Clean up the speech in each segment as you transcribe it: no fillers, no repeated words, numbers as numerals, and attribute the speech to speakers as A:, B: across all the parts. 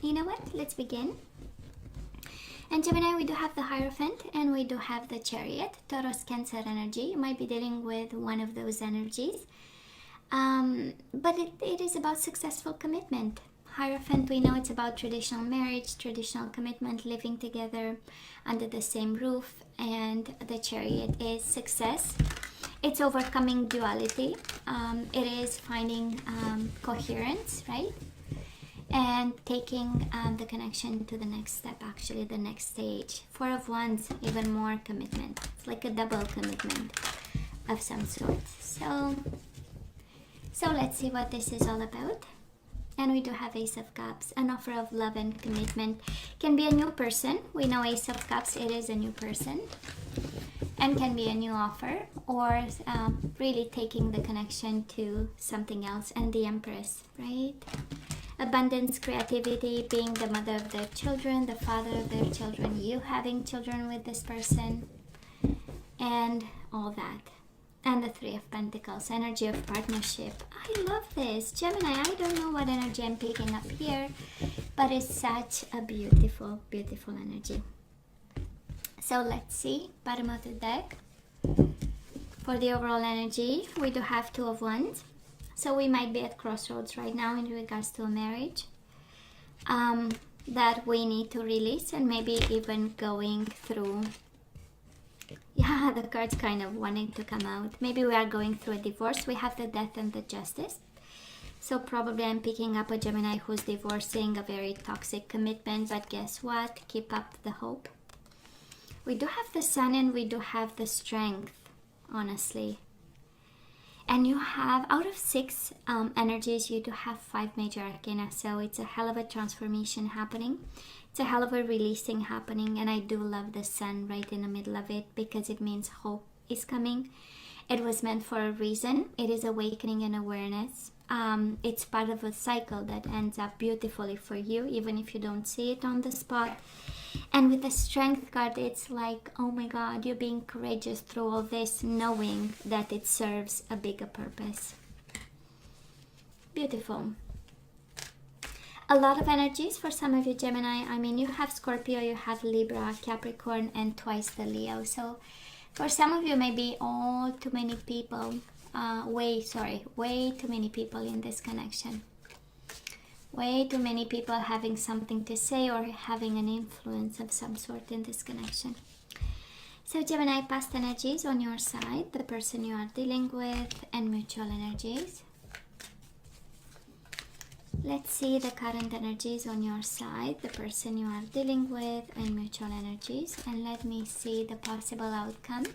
A: you know what? Let's begin. And Gemini, we do have the Hierophant and we do have the Chariot, Taurus, Cancer energy. You might be dealing with one of those energies. But it is about successful commitment. Hierophant, we know it's about traditional marriage, traditional commitment, living together under the same roof. And the Chariot is success. It's overcoming duality. It is finding coherence, right? And taking the connection to the next step, actually the next stage. Four of Wands, even more commitment. It's like a double commitment of some sort. So let's see what this is all about. And we do have Ace of Cups, an offer of love and commitment. Can be a new person. We know Ace of Cups, it is a new person. And can be a new offer, or really taking the connection to something else. And the Empress, right? Abundance, creativity, being the mother of their children, the father of their children, you having children with this person, and all that. And the Three of Pentacles, energy of partnership. I love this. Gemini, I don't know what energy I'm picking up here, but it's such a beautiful, beautiful energy. So let's see, bottom of the deck. For the overall energy, we do have Two of Wands. So we might be at crossroads right now in regards to a marriage that we need to release, and maybe even going through, yeah, the cards kind of wanting to come out. Maybe we are going through a divorce. We have the Death and the Justice. So probably I'm picking up a Gemini who's divorcing a very toxic commitment, but guess what? Keep up the hope. We do have the Sun and we do have the Strength, honestly. And you have, out of 6 energies, you do have 5 major arcana. So it's a hell of a transformation happening. It's a hell of a releasing happening. And I do love the Sun right in the middle of it, because it means hope is coming. It was meant for a reason. It is awakening and awareness. It's part of a cycle that ends up beautifully for you, even if you don't see it on the spot. And with the Strength card, it's like, oh my God, you're being courageous through all this, knowing that it serves a bigger purpose. Beautiful. A lot of energies for some of you, Gemini. I mean, you have Scorpio, you have Libra, Capricorn, and twice the Leo. So for some of you, maybe all too many people, way too many people in this connection. Way too many people having something to say or having an influence of some sort in this connection. So Gemini, past energies on your side, the person you are dealing with, and mutual energies. Let's see the current energies on your side, the person you are dealing with, and mutual energies. And let me see the possible outcome.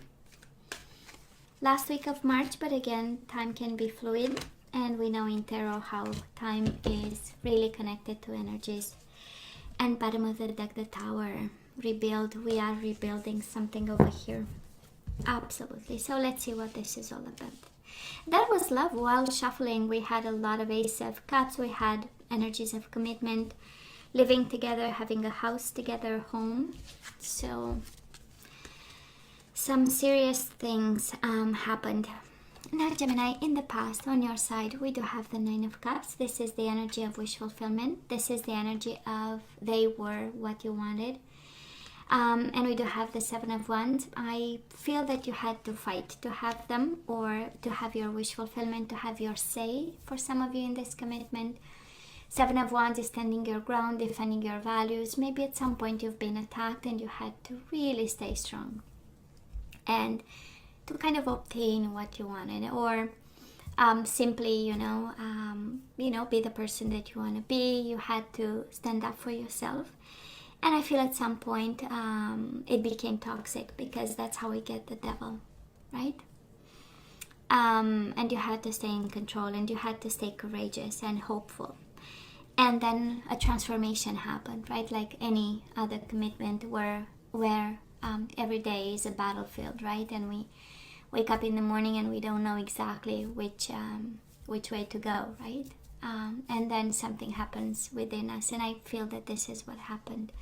A: Last week of March, but again, time can be fluid. And we know in tarot how time is really connected to energies. And bottom of the deck, the Tower. Rebuild. We are rebuilding something over here. Absolutely. So let's see what this is all about. That was love. While shuffling, we had a lot of Ace of Cups. We had energies of commitment, living together, having a house together, home. So some serious things happened. Now, Gemini, in the past, on your side, we do have the Nine of Cups. This is the energy of wish fulfillment. This is the energy of they were what you wanted. And we do have the Seven of Wands. I feel that you had to fight to have them, or to have your wish fulfillment, to have your say for some of you in this commitment. Seven of Wands is standing your ground, defending your values. Maybe at some point you've been attacked and you had to really stay strong. And to kind of obtain what you wanted, or simply, be the person that you want to be. You had to stand up for yourself. And I feel at some point it became toxic, because that's how we get the devil, right? And you had to stay in control, and you had to stay courageous and hopeful. And then a transformation happened, right? Like any other commitment where every day is a battlefield, right? And we wake up in the morning and we don't know exactly which way to go, right? And then something happens within us, and I feel that this is what happened.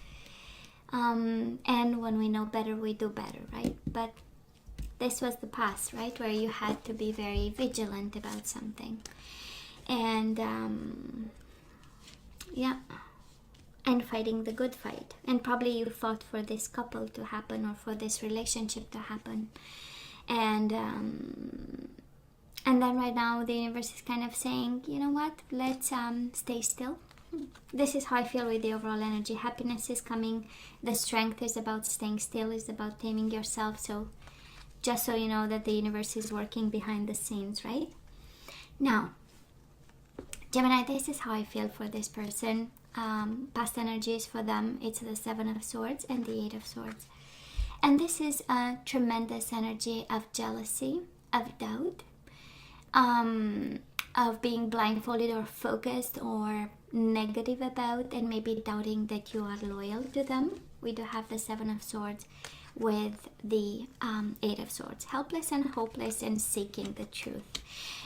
A: And when we know better, we do better, right? But this was the past, right? Where you had to be very vigilant about something. And and fighting the good fight. And probably you fought for this couple to happen or for this relationship to happen. And then right now the universe is kind of saying, you know what, let's stay still. This is how I feel with the overall energy. Happiness is coming. The strength is about staying still, is about taming yourself. So just so you know that the universe is working behind the scenes, right? Now, Gemini, this is how I feel for this person. Past energies for them, it's the Seven of Swords and the Eight of Swords. And this is a tremendous energy of jealousy, of doubt, of being blindfolded or focused or negative about, and maybe doubting that you are loyal to them. We do have the Seven of Swords with the Eight of Swords. Helpless and hopeless and seeking the truth.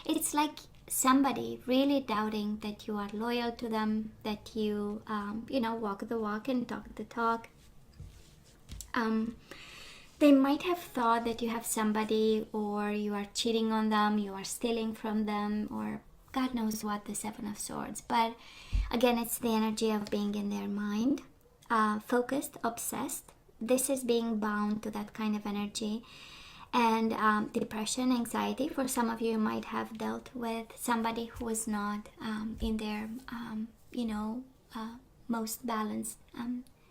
A: It's like somebody really doubting that you are loyal to them, that you, walk the walk and talk the talk. They might have thought that you have somebody, or you are cheating on them, you are stealing from them, or God knows what, the Seven of Swords. But again, it's the energy of being in their mind, focused, obsessed. This is being bound to that kind of energy. And depression, anxiety. For some of you might have dealt with somebody who is not in their, most balanced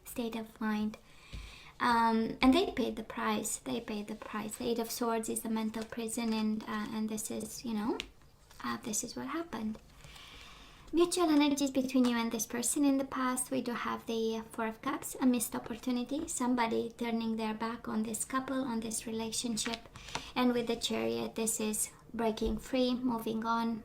A: state of mind. And they paid the price. The Eight of Swords is the mental prison, and this is, this is what happened. Mutual energies between you and this person in the past. We do have the Four of Cups, a missed opportunity, somebody turning their back on this couple, on this relationship. And with the Chariot, this is breaking free, moving on,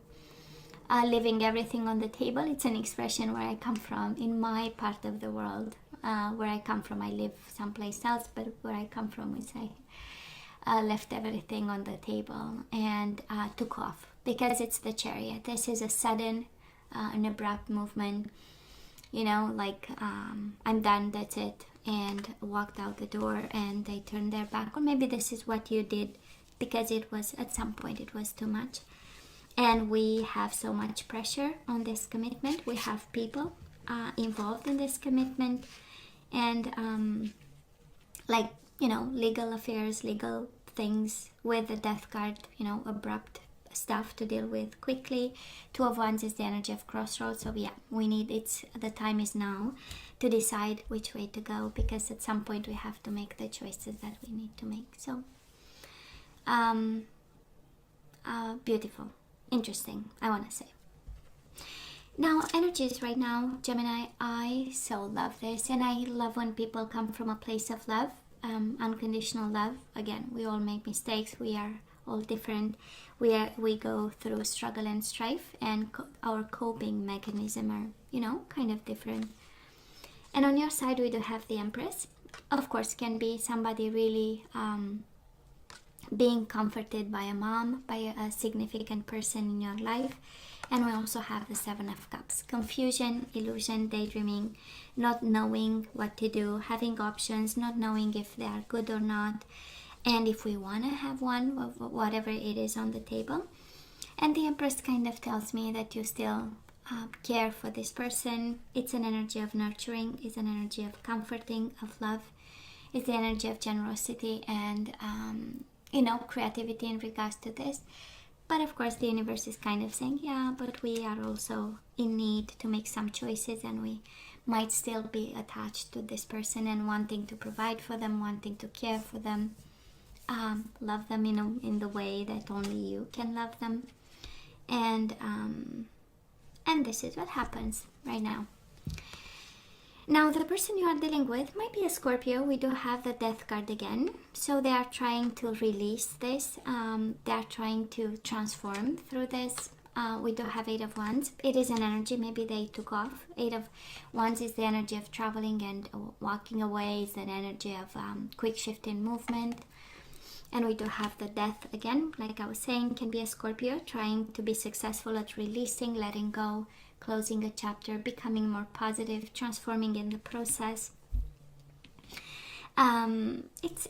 A: leaving everything on the table. It's an expression where I come from, in my part of the world. Where I come from, I live someplace else, but where I come from is I left everything on the table and took off, because it's the Chariot. This is a sudden, an abrupt movement, I'm done, that's it, and walked out the door, and they turned their back. Or maybe this is what you did, because it was, at some point, it was too much. And we have so much pressure on this commitment. We have people involved in this commitment, and legal affairs, legal things with the Death card, abrupt stuff to deal with quickly. Two of Wands is the energy of crossroads. So yeah, the time is now to decide which way to go, because at some point we have to make the choices that we need to make. So beautiful, interesting, I want to say. Now, energies right now, Gemini, I so love this, and I love when people come from a place of love, unconditional love. Again, we all make mistakes, we are all different, we go through struggle and strife, and our coping mechanism are, kind of different. And on your side, we do have the Empress. Of course, can be somebody really being comforted by a mom, by a significant person in your life. And we also have the Seven of Cups. Confusion, illusion, daydreaming, not knowing what to do, having options, not knowing if they are good or not, and if we want to have one, whatever it is on the table. And the Empress kind of tells me that you still care for this person. It's an energy of nurturing, it's an energy of comforting, of love. It's the energy of generosity and, creativity in regards to this. But of course, the universe is kind of saying, yeah, but we are also in need to make some choices, and we might still be attached to this person and wanting to provide for them, wanting to care for them, love them in the way that only you can love them. And this is what happens right now. Now, the person you are dealing with might be a Scorpio. We do have the Death card again. So they are trying to release this. They are trying to transform through this. We do have Eight of Wands. It is an energy. Maybe they took off. Eight of Wands is the energy of traveling and walking away. It's an energy of quick shift in movement. And we do have the Death again. Like I was saying, can be a Scorpio trying to be successful at releasing, letting go, closing a chapter, becoming more positive, transforming in the process. It's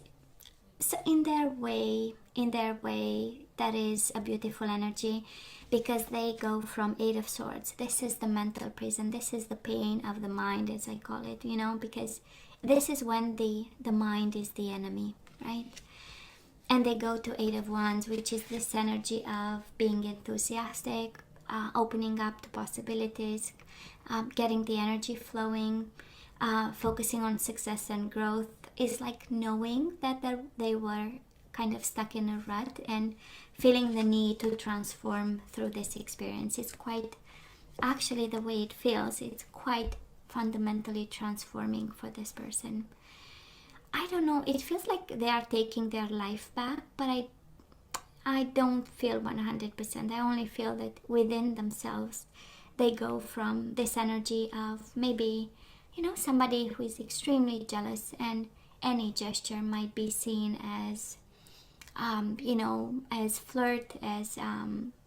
A: so in their way, in their way, that is a beautiful energy, because they go from Eight of Swords. This is the mental prison. This is the pain of the mind, as I call it, you know, because this is when the mind is the enemy, right? And they go to Eight of Wands, which is this energy of being enthusiastic, opening up to possibilities, getting the energy flowing, focusing on success and growth. Is like knowing that they were kind of stuck in a rut and feeling the need to transform through this experience. It's quite, actually the way it feels, it's quite fundamentally transforming for this person. I don't know, it feels like they are taking their life back, but I don't feel 100%. I only feel that within themselves they go from this energy of maybe, you know, somebody who is extremely jealous, and any gesture might be seen as you know, as flirt, as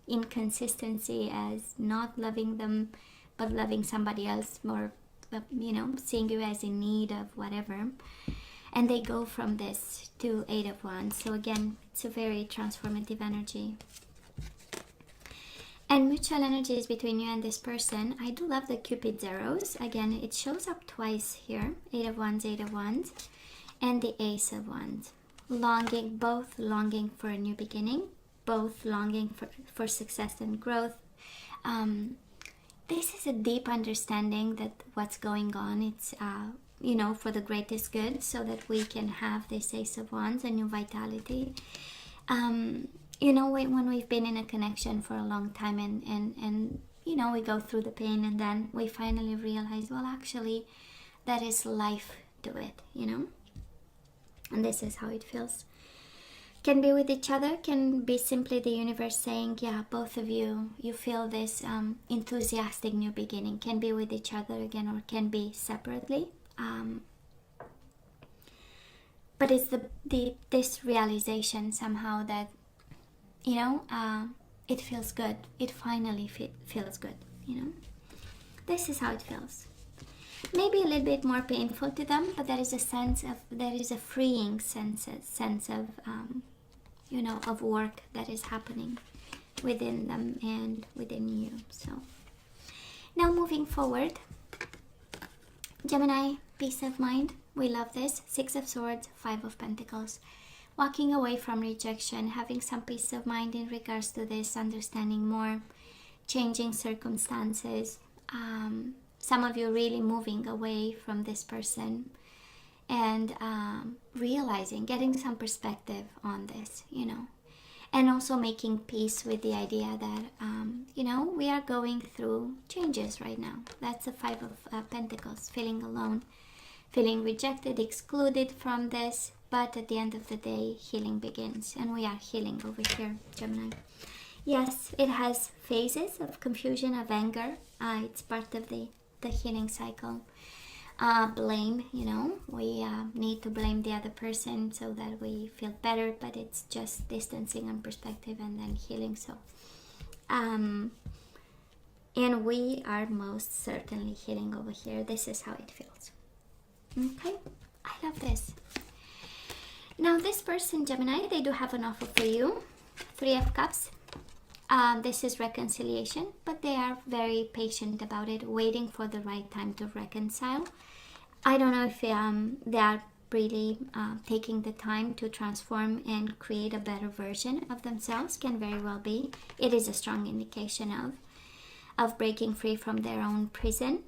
A: inconsistency, as not loving them but loving somebody else more, you know, seeing you as in need of whatever. And they go from this to Eight of Wands. So again, it's a very transformative energy. And mutual energies between you and this person. I do love the Cupid's arrows. Again, it shows up twice here. Eight of Wands, and the Ace of Wands. Longing, both longing for a new beginning, both longing for success and growth. This is a deep understanding that what's going on, it's you know, for the greatest good, so that we can have this Ace of Wands, a new vitality. You know, when we've been in a connection for a long time, and you know, we go through the pain, and then we finally realize, well, actually there is life to it, you know. And this is how it feels. Can be with each other, can be simply the universe saying, yeah, both of you, you feel this enthusiastic new beginning. Can be with each other again, or can be separately. But it's this realization somehow that, you know, it feels good. It finally feels good, you know. This is how it feels. Maybe a little bit more painful to them, but there is a sense of, there is a freeing sense of, you know, of work that is happening within them and within you. So now moving forward, Gemini, peace of mind. We love this. Six of Swords, Five of Pentacles. Walking away from rejection, having some peace of mind in regards to this, understanding more, changing circumstances. Some of you really moving away from this person and realizing, getting some perspective on this, you know. And also making peace with the idea that, you know, we are going through changes right now. That's the Five of Pentacles, feeling alone, feeling rejected, excluded from this. But at the end of the day, healing begins. And we are healing over here, Gemini. Yes, it has phases of confusion, of anger. It's part of the healing cycle. Blame, you know, we need to blame the other person so that we feel better, but it's just distancing and perspective and then healing. So and we are most certainly healing over here. This is how it feels. Okay, I love this. Now this person, Gemini, they do have an offer for you. Three of Cups. This is reconciliation, but they are very patient about it, waiting for the right time to reconcile. I don't know if they are really taking the time to transform and create a better version of themselves. Can very well be. It is a strong indication of breaking free from their own prison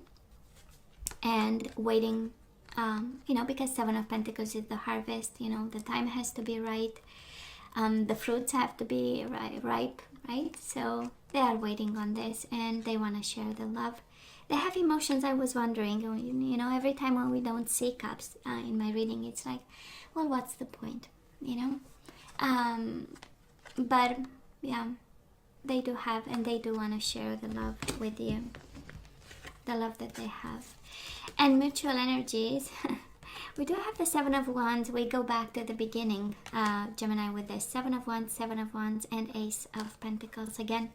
A: and waiting, you know, because Seven of Pentacles is the harvest, you know, the time has to be right. The fruits have to be ripe, right? So they are waiting on this and they want to share the love. They have emotions. I was wondering, you know, every time when we don't see cups in my reading, it's like, well, what's the point, you know? But yeah, they do have, and they do want to share the love with you, the love that they have. And mutual energies. We do have the Seven of Wands. We go back to the beginning, Gemini, with this Seven of Wands, and Ace of Pentacles. Again,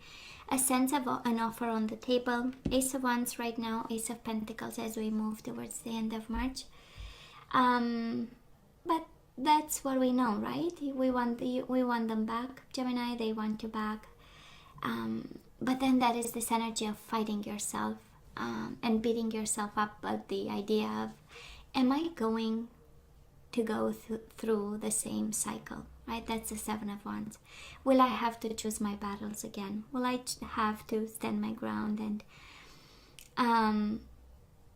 A: a sense of an offer on the table. Ace of Wands right now, Ace of Pentacles as we move towards the end of March. But that's what we know, right? We want them back, Gemini. They want you back. But then that is this energy of fighting yourself and beating yourself up at the idea of, am I going to go through the same cycle, right? That's the Seven of Wands. Will I have to choose my battles again? Will I have to stand my ground? And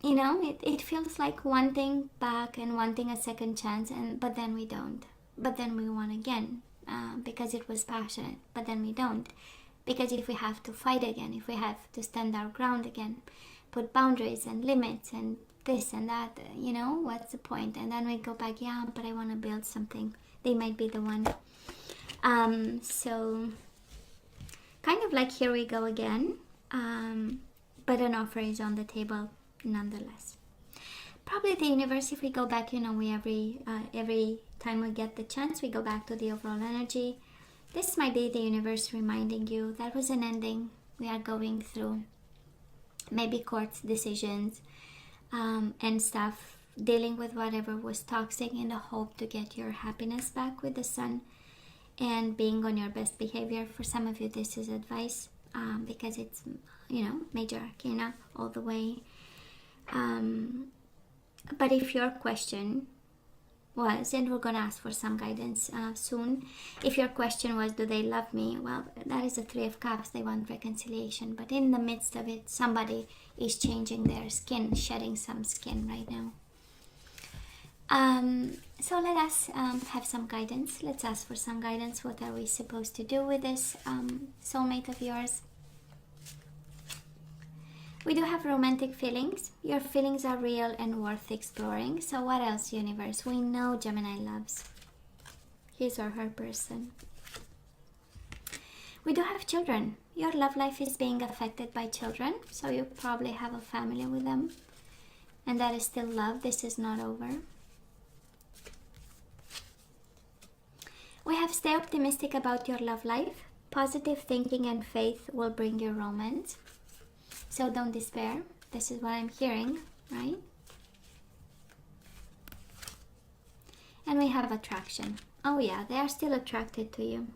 A: you know, it feels like wanting back and wanting a second chance, but then we don't. But then we want again because it was passionate, but then we don't. Because if we have to fight again, if we have to stand our ground again, put boundaries and limits and this and that, you know, what's the point? And then we go back, yeah, but I want to build something. They might be the one. So kind of like here we go again. But an offer is on the table nonetheless. Probably the universe, if we go back, you know, we every time we get the chance, we go back to the overall energy. This might be the universe reminding you that was an ending we are going through. Maybe court decisions and stuff, dealing with whatever was toxic in the hope to get your happiness back with the sun and being on your best behavior. For some of you, this is advice because it's, you know, major arcana all the way. But if your question was, and we're going to ask for some guidance soon, if your question was, do they love me? Well, that is a Three of Cups. They want reconciliation, but in the midst of it, somebody is changing their skin, shedding some skin right now. So let us have some guidance. Let's ask for some guidance. What are we supposed to do with this soulmate of yours? We do have romantic feelings. Your feelings are real and worth exploring. So what else, universe? We know Gemini loves his or her person. We do have children. Your love life is being affected by children. So you probably have a family with them. And that is still love. This is not over. We have stay optimistic about your love life. Positive thinking and faith will bring you romance. So don't despair. This is what I'm hearing, right? And we have attraction. Oh yeah, they are still attracted to you.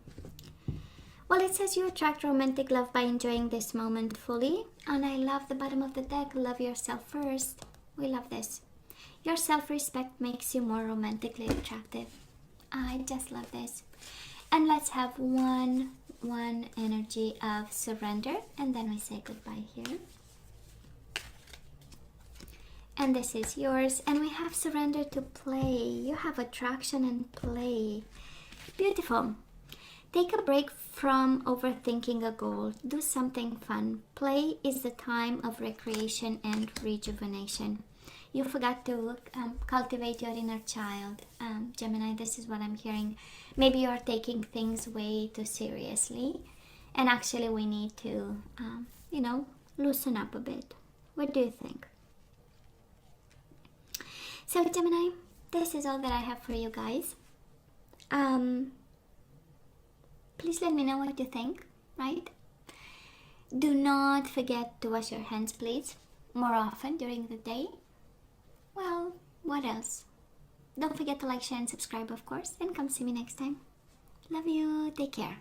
A: Well, it says you attract romantic love by enjoying this moment fully. And I love the bottom of the deck. Love yourself first. We love this. Your self-respect makes you more romantically attractive. I just love this. And let's have one energy of surrender, and then we say goodbye here. And this is yours. And we have surrender to play. You have attraction and play. Beautiful. Take a break from overthinking a goal. Do something fun. Play is the time of recreation and rejuvenation. You forgot to cultivate your inner child. Gemini, this is what I'm hearing. Maybe you're taking things way too seriously. And actually we need to, you know, loosen up a bit. What do you think? So Gemini, this is all that I have for you guys. Please let me know what you think, right? Do not forget to wash your hands, please, more often during the day. Well, what else? Don't forget to like, share, and subscribe, of course. And come see me next time. Love you. Take care.